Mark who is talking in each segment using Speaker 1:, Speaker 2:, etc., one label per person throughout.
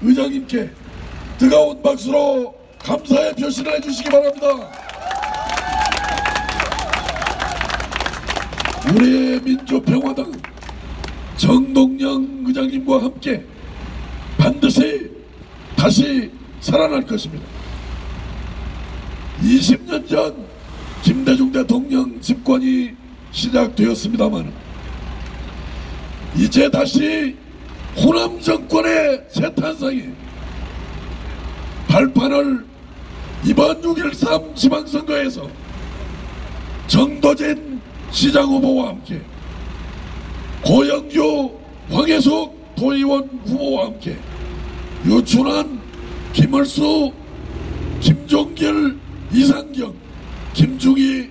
Speaker 1: 의장님께 뜨거운 박수로 감사의 표시를 해주시기 바랍니다. 우리의 민주평화당 정동영 의장님과 함께 반드시 다시 살아날 것입니다. 20년 전 김대중 대통령 집권이 시작되었습니다만 이제 다시 호남 정권의 재탄생에 발판을 이번 6.13 지방선거에서 정도진 시장 후보와 함께 고영규, 황혜숙 도의원 후보와 함께 유춘환, 김을수, 김종길, 이상경, 김중희,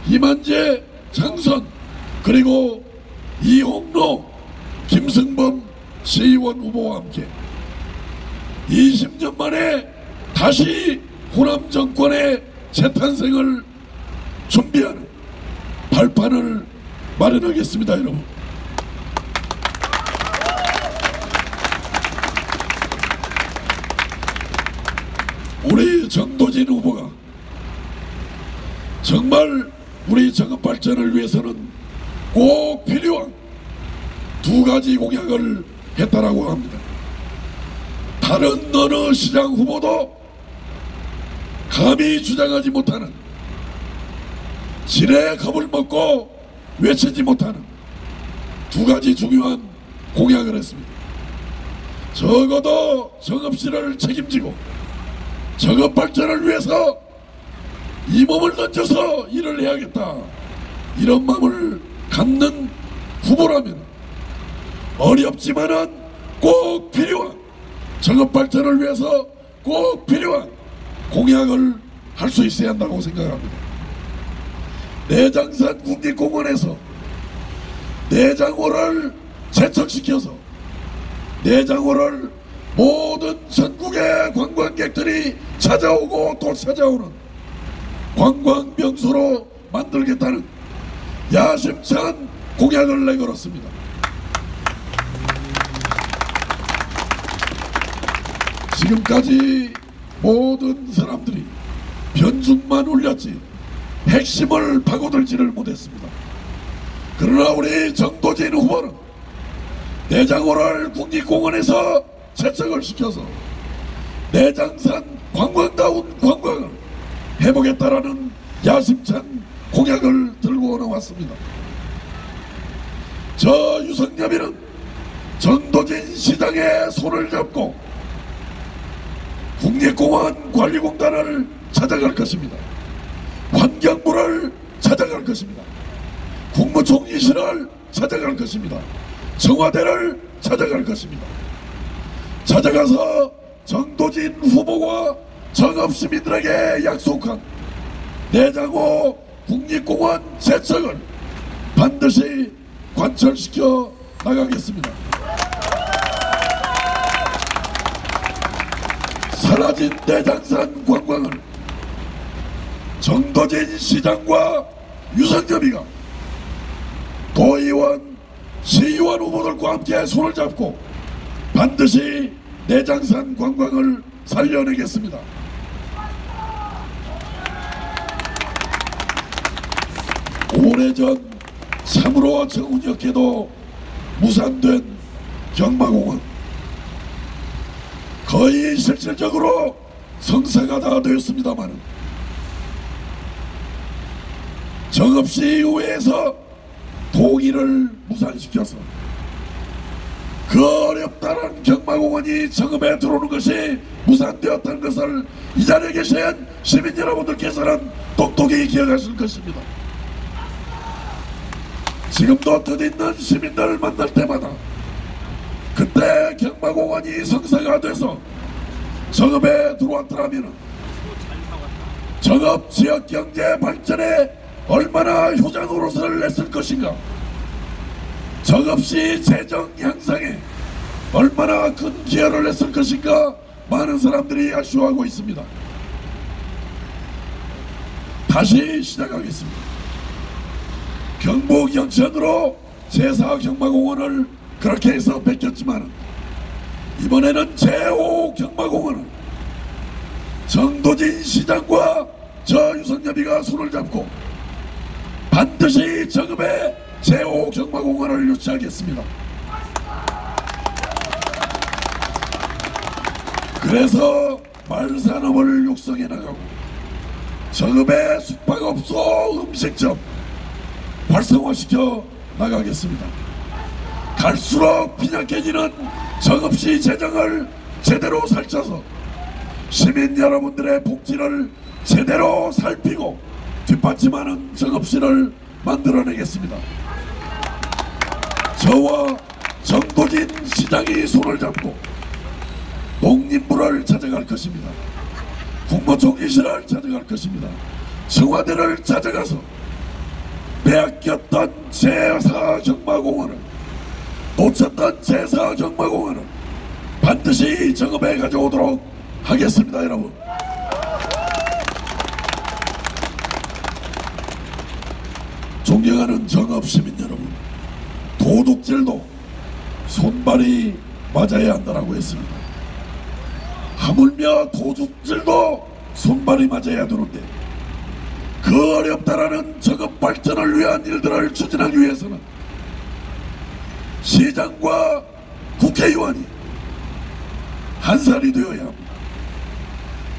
Speaker 1: 이만재, 장선 그리고 이홍로, 김승범 시의원 후보와 함께 20년 만에 다시 호남 정권의 재탄생을 준비하는 발판을 마련하겠습니다. 여러분, 우리 정도진 후보가 정말 우리 정읍 발전을 위해서는 꼭 필요한 두 가지 공약을 했다라고 합니다. 다른 어느 시장 후보도 감히 주장하지 못하는, 지레 겁을 먹고 외치지 못하는 두 가지 중요한 공약을 했습니다. 적어도 정읍시를 책임지고 정읍 발전을 위해서 이 몸을 던져서 일을 해야겠다, 이런 마음을 갖는 후보라면 어렵지만은 꼭 필요한, 정읍 발전을 위해서 꼭 필요한 공약을 할 수 있어야 한다고 생각합니다. 내장산 국립공원에서 내장호를 개척시켜서 내장호를 모든 전국의 관광객들이 찾아오고 또 찾아오는 관광명소로 만들겠다는 야심찬 공약을 내걸었습니다. 지금까지 모든 사람들이 변죽만 울렸지 핵심을 파고들지를 못했습니다. 그러나 우리 정도진 후보는 내장호를 국립공원에서 개척을 시켜서 내장산 관광다운 관광을 해보겠다라는 야심찬 공약을 들고 나왔습니다. 저 유석열이는 정도진 시장의 손을 잡고 국립공원 관리공단을 찾아갈 것입니다. 환경부를 찾아갈 것입니다. 국무총리실을 찾아갈 것입니다. 청와대를 찾아갈 것입니다. 찾아가서 정도진 후보가 정읍시민들에게 약속한 내장호 국립공원 재척을 반드시 관철시켜 나가겠습니다. 사라진 내장산 관광을 정도진 시장과 유석열이가 도의원, 시의원 후보들과 함께 손을 잡고 반드시 내장산 관광을 살려내겠습니다. 오래전 참으로 정운역해도 무산된 경마공원, 거의 실질적으로 성사가 다 되었습니다만 정읍시의회에서 동의를 무산시켜서 그 어렵다는 경마공원이 정읍에 들어오는 것이 무산되었다는 것을 이 자리에 계신 시민 여러분들께서는 똑똑히 기억하실 것입니다. 지금도 뜻있는 시민들을 만날 때마다 그때 경마공원이 성사가 돼서 정읍에 들어왔더라면 정읍 지역경제 발전에 얼마나 효자 노릇을 냈을 것인가, 정읍시 재정 향상에 얼마나 큰 기여를 했을 것인가 많은 사람들이 아쉬워하고 있습니다. 다시 시작하겠습니다. 경북 영천으로 제4 경마공원을 그렇게 해서 뺏겼지만 이번에는 제5 경마공원은 정도진 시장과 저 유선엽이가 손을 잡고 반드시 정읍의 제5 경마공원을 유치하겠습니다. 그래서 말산업을 육성해 나가고 정읍의 숙박업소 음식점 활성화시켜 나가겠습니다. 갈수록 빈약해지는 정읍시 재정을 제대로 살펴서 시민 여러분들의 복지를 제대로 살피고 뒷받침하는 정읍시를 만들어내겠습니다. 저와 정도진 시장이 손을 잡고 농림부를 찾아갈 것입니다. 국무총리실을 찾아갈 것입니다. 청와대를 찾아가서 빼앗겼던 제4경마공원을 놓쳤던 제4경마공원을 반드시 정읍에 가져오도록 하겠습니다. 여러분, 존경하는 정읍시민 여러분, 도둑질도 손발이 맞아야 한다고 했습니다. 하물며 도둑질도 손발이 맞아야 되는데 그 어렵다라는 정읍 발전을 위한 일들을 추진하기 위해서는 시장과 국회의원이 한 살이 되어야 합니다.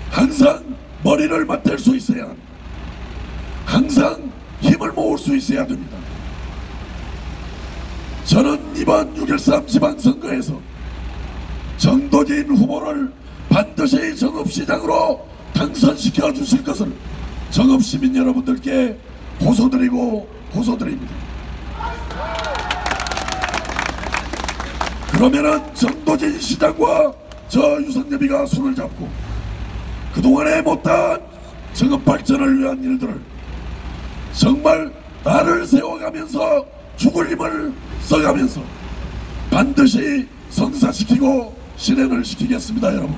Speaker 1: 항상 머리를 맞댈 수 있어야 합니다. 항상 힘을 모을 수 있어야 됩니다. 저는 이번 6.13 지방선거에서 정도진 후보를 반드시 정읍시장으로 당선시켜 주실 것을 정읍시민 여러분들께 호소드립니다. 그러면은 정도진 시장과 저 유선엽이가 손을 잡고 그동안에 못한 정읍 발전을 위한 일들을 정말 나를 세워가면서 죽을 힘을 써가면서 반드시 성사시키고 실행을 시키겠습니다. 여러분,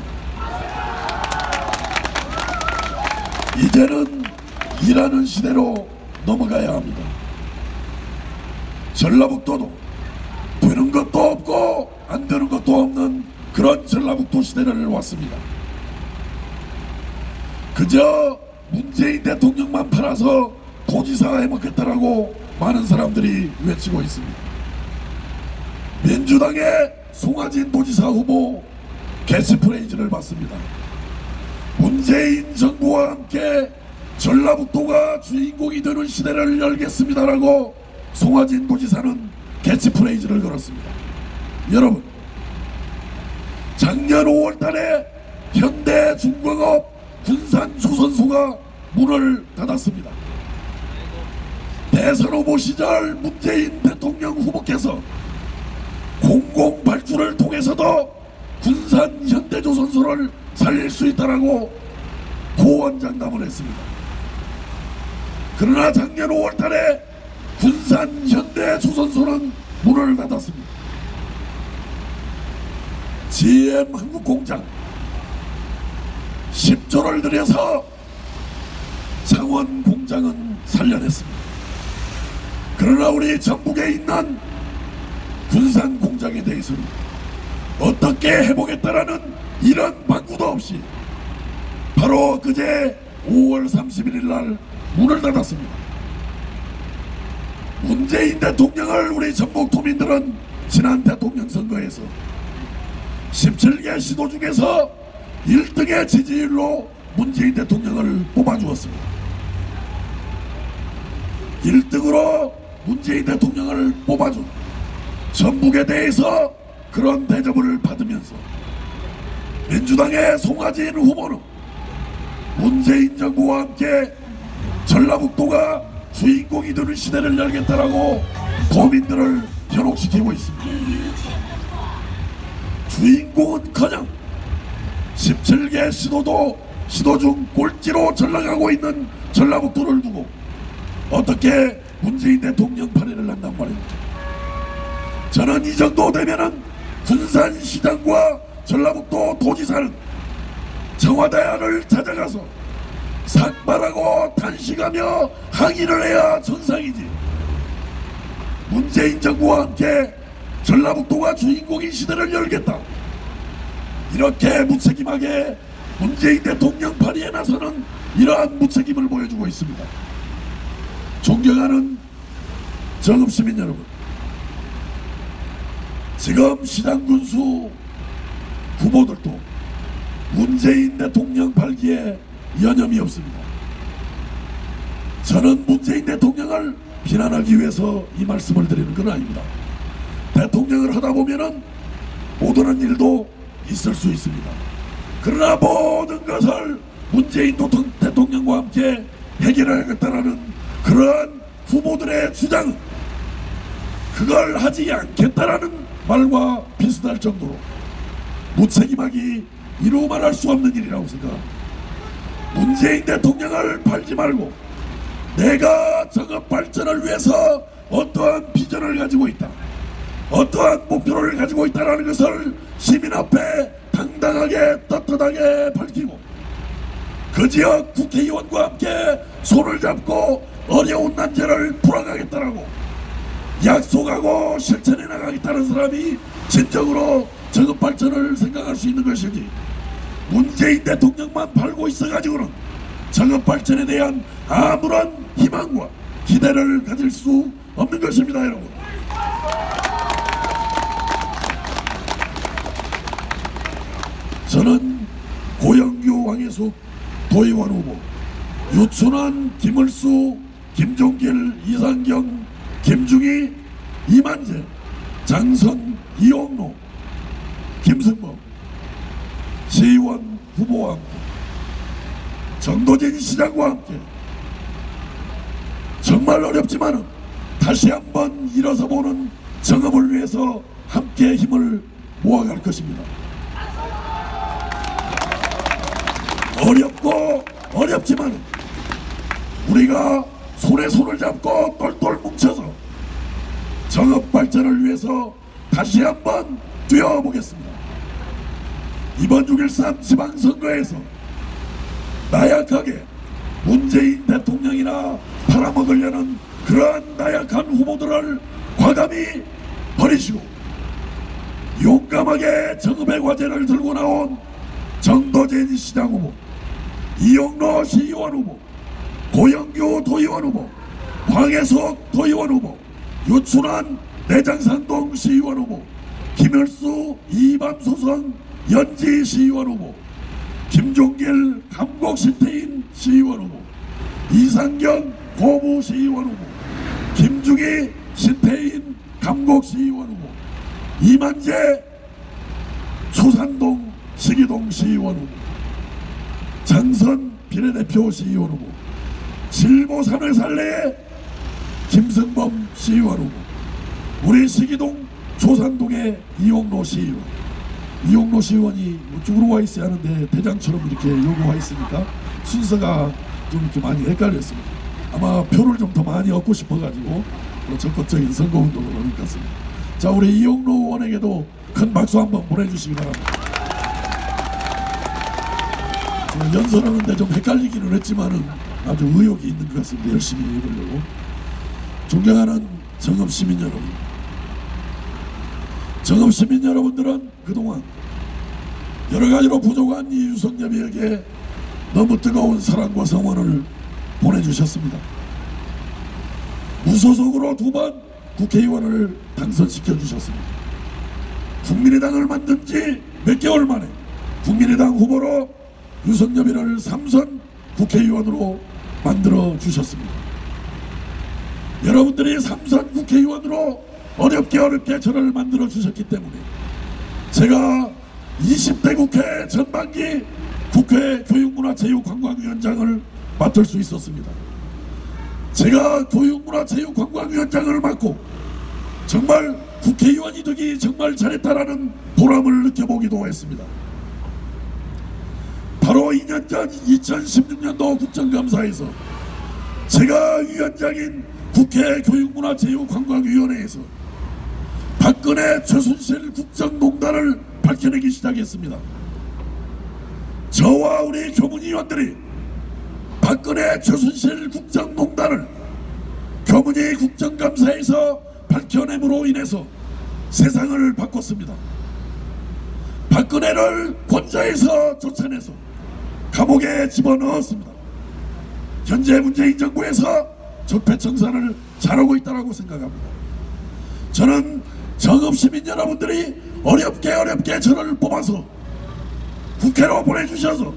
Speaker 1: 이제는 일하는 시대로 넘어가야 합니다. 전라북도도 되는 것도 없고 안 되는 것도 없는 그런 전라북도 시대를 왔습니다. 그저 문재인 대통령만 팔아서 도지사 해먹겠다라고 많은 사람들이 외치고 있습니다. 민주당의 송하진 도지사 후보 캐치프레이즈를 봤습니다. 문재인 정부와 함께 전라북도가 주인공이 되는 시대를 열겠습니다라고 송하진 도지사는 캐치프레이즈를 걸었습니다. 여러분, 작년 5월달에 현대중공업 군산조선소가 문을 닫았습니다. 대선 후보 시절 문재인 대통령 후보께서 공공발주를 통해서도 군산 현대조선소를 살릴 수 있다라고 호언장담을 했습니다. 그러나 작년 5월달에 군산 현대조선소는 문을 닫았습니다. GM 한국공장 10조를 들여서 창원 공장은 살려냈습니다. 그러나 우리 전북에 있는 군산 공장에 대해서는 어떻게 해보겠다라는 이런 방구도 없이 바로 그제 5월 31일 날 문을 닫았습니다. 문재인 대통령을 우리 전북도민들은 지난 대통령 선거에서 17개 시도 중에서 1등의 지지율로 문재인 대통령을 뽑아주었습니다. 1등으로 문재인 대통령을 뽑아준 전북에 대해서 그런 대접을 받으면서 민주당의 송하진 후보는 문재인 정부와 함께 전라북도가 주인공이 되는 시대를 열겠다라고 도민들을 현혹시키고 있습니다. 주인공은커녕 17개 시도 중 꼴찌로 전락하고 있는 전라북도를 두고 어떻게 문재인 대통령 발의를 한단 말입니다. 저는 이 정도 되면은 군산시장과 전라북도 도지사는 청와대를 찾아가서 삭발하고 단식하며 항의를 해야 정상이지. 문재인 정부와 함께 전라북도가 주인공인 시대를 열겠다. 이렇게 무책임하게 문재인 대통령 발의에 나서는 이러한 무책임을 보여주고 있습니다. 존경하는 정읍시민 여러분, 지금 시장군수 후보들도 문재인 대통령 발기에 여념이 없습니다. 저는 문재인 대통령을 비난하기 위해서 이 말씀을 드리는 건 아닙니다. 대통령을 하다 보면은 못 오는 일도 있을 수 있습니다. 그러나 모든 것을 문재인 대통령과 함께 해결하겠다라는 그러한 후보들의 주장은 그걸 하지 않겠다라는 말과 비슷할 정도로 무책임하기 이루 말할 수 없는 일이라고 생각합니다. 문재인 대통령을 팔지 말고 내가 정읍 발전을 위해서 어떠한 비전을 가지고 있다, 어떠한 목표를 가지고 있다는 것을 시민 앞에 당당하게 떳떳하게 밝히고 그 지역 국회의원과 함께 손을 잡고 어려운 난제를 풀어가겠다라고 약속하고 실천해 나가겠다는 사람이 진정으로 정읍 발전을 생각할 수 있는 것이지, 문재인 대통령만 팔고 있어가지고는 정읍 발전에 대한 아무런 희망과 기대를 가질 수 없는 것입니다. 여러분, 저는 고영규 왕혜숙 도의원 후보, 유춘환 김을수 김종길 이상경 김중희 이만재 장선 이용로 김승범 시의원 후보와 함께 정도진 시장과 함께 정말 어렵지만은 다시 한번 일어서 보는 정읍을 위해서 함께 힘을 모아갈 것입니다. 어렵고 어렵지만 우리가 손에 손을 잡고 똘똘 뭉쳐서 정읍 발전을 위해서 다시 한번 뛰어보겠습니다. 이번 6.13 지방선거에서 나약하게 문재인 대통령이나 팔아먹으려는 그러한 나약한 후보들을 과감히 버리시고 용감하게 정읍의 과제를 들고 나온 정도진 시장 후보, 이용로 시의원 후보, 고영규 도의원 후보, 황혜숙 도의원 후보, 유춘환 내장산동 시의원 후보, 김을수 이밤소선 연지 시의원 후보, 김종길 감곡 신태인 시의원 후보, 이상경 고부 시의원 후보, 김중희 신태인 감곡 시의원 후보, 이만재 수산동 시기동 시의원 후보, 장선 비례대표 시의원 후보, 실보 3회 살래의 김승범 시의원 후보, 우리 시기동 조산동의 이용로 시의원, 이용로 시의원이 이쪽으로 와 있어야 하는데 대장처럼 이렇게 여기 와 있으니까 순서가 좀 이렇게 많이 헷갈렸습니다. 아마 표를 좀 더 많이 얻고 싶어가지고 또 적극적인 선거운동을 하는 것 같습니다. 자, 우리 이용로 의원에게도 큰 박수 한번 보내주시기 바랍니다. 연설하는데 좀 헷갈리기는 했지만은 아주 의욕이 있는 것 같습니다. 열심히 해보려고. 존경하는 정읍시민 여러분, 정읍시민 여러분들은 그동안 여러가지로 부족한 이 윤석열에게 너무 뜨거운 사랑과 성원을 보내주셨습니다. 무소속으로 2번 국회의원을 당선시켜 주셨습니다. 국민의당을 만든 지 몇 개월 만에 국민의당 후보로 윤석열을 3선 국회의원으로 만들어 주셨습니다. 여러분들이 3선 국회의원으로 어렵게 저를 만들어 주셨기 때문에 제가 20대 국회 전반기 국회 교육문화체육관광위원장을 맡을 수 있었습니다. 제가 교육문화체육관광위원장을 맡고 정말 국회의원이 되기 정말 잘했다라는 보람을 느껴보기도 했습니다. 바로 2년 전 2016년도 국정감사에서 제가 위원장인 국회 교육문화체육관광위원회에서 박근혜 최순실 국정농단을 밝혀내기 시작했습니다. 저와 우리 교문위원들이 박근혜 최순실 국정농단을 교문위 국정감사에서 밝혀냄으로 인해서 세상을 바꿨습니다. 박근혜를 권좌에서 쫓아내서 감옥에 집어넣었습니다. 현재 문재인 정부에서 적폐청산을 잘하고 있다고 생각합니다. 저는 정읍시민 여러분들이 어렵게 저를 뽑아서 국회로 보내주셔서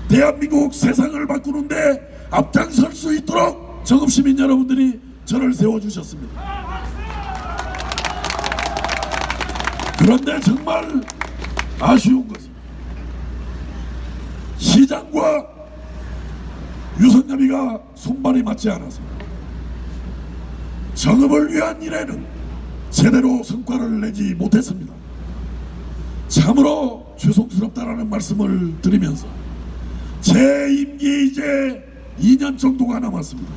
Speaker 1: 대한민국 세상을 바꾸는데 앞장설 수 있도록 정읍시민 여러분들이 저를 세워주셨습니다. 그런데 정말 아쉬운 것은 시장과 유성엽이가 손발이 맞지 않아서 정읍을 위한 일에는 제대로 성과를 내지 못했습니다. 참으로 죄송스럽다라는 말씀을 드리면서 제 임기 이제 2년 정도가 남았습니다.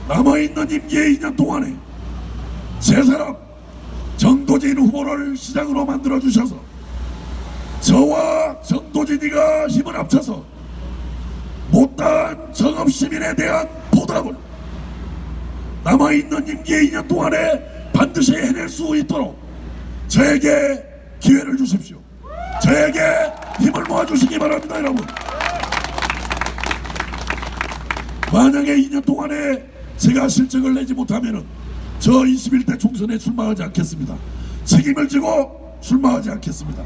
Speaker 1: 남아있는 임기의 2년 동안에 제 사람 정도진 후보를 시장으로 만들어주셔서 저와 정도진이가 힘을 합쳐서 못다한 정읍시민에 대한 보답을 남아있는 임기의 2년 동안에 반드시 해낼 수 있도록 저에게 기회를 주십시오. 저에게 힘을 모아주시기 바랍니다. 여러분, 만약에 2년 동안에 제가 실적을 내지 못하면 저 21대 총선에 출마하지 않겠습니다. 책임을 지고 출마하지 않겠습니다.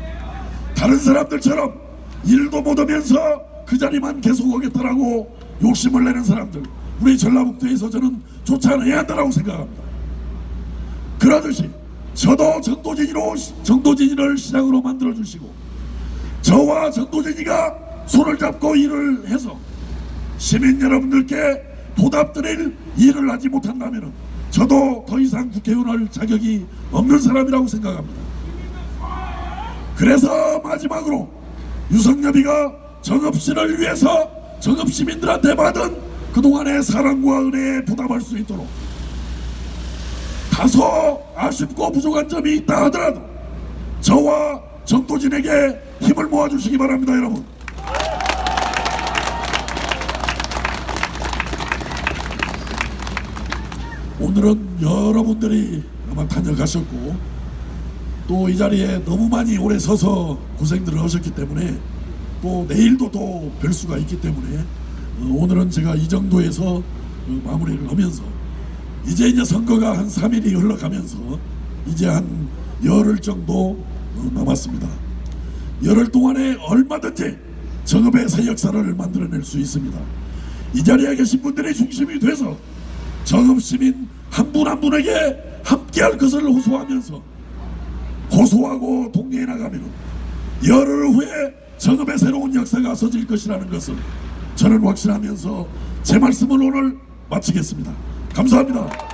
Speaker 1: 다른 사람들처럼 일도 못하면서 그 자리만 계속 오겠다라고 욕심을 내는 사람들, 우리 전라북도에서 저는 쫓아내야 한다고 생각합니다. 그러듯이 저도 정도진이를 시장으로 만들어주시고 저와 정도진이가 손을 잡고 일을 해서 시민 여러분들께 보답드릴 일을 하지 못한다면 저도 더 이상 국회의원 할 자격이 없는 사람이라고 생각합니다. 그래서 마지막으로 유성엽이가 정읍시를 위해서 정읍시민들한테 받은 그동안의 사랑과 은혜에 보답할 수 있도록 다소 아쉽고 부족한 점이 있다 하더라도 저와 정도진에게 힘을 모아주시기 바랍니다. 여러분, 오늘은 여러분들이 아마 다녀가셨고 또 이 자리에 너무 많이 오래 서서 고생들을 하셨기 때문에 또 내일도 또 뵐 수가 있기 때문에 오늘은 제가 이 정도에서 마무리를 하면서 이제 선거가 한 3일이 흘러가면서 이제 한 열흘 정도 남았습니다. 열흘 동안에 얼마든지 정읍의 새 역사를 만들어낼 수 있습니다. 이 자리에 계신 분들이 중심이 돼서 정읍시민 한 분 한 분에게 함께할 것을 호소하고 독려해 나가면 열흘 후에 정읍의 새로운 역사가 서질 것이라는 것을 저는 확신하면서 제 말씀을 오늘 마치겠습니다. 감사합니다.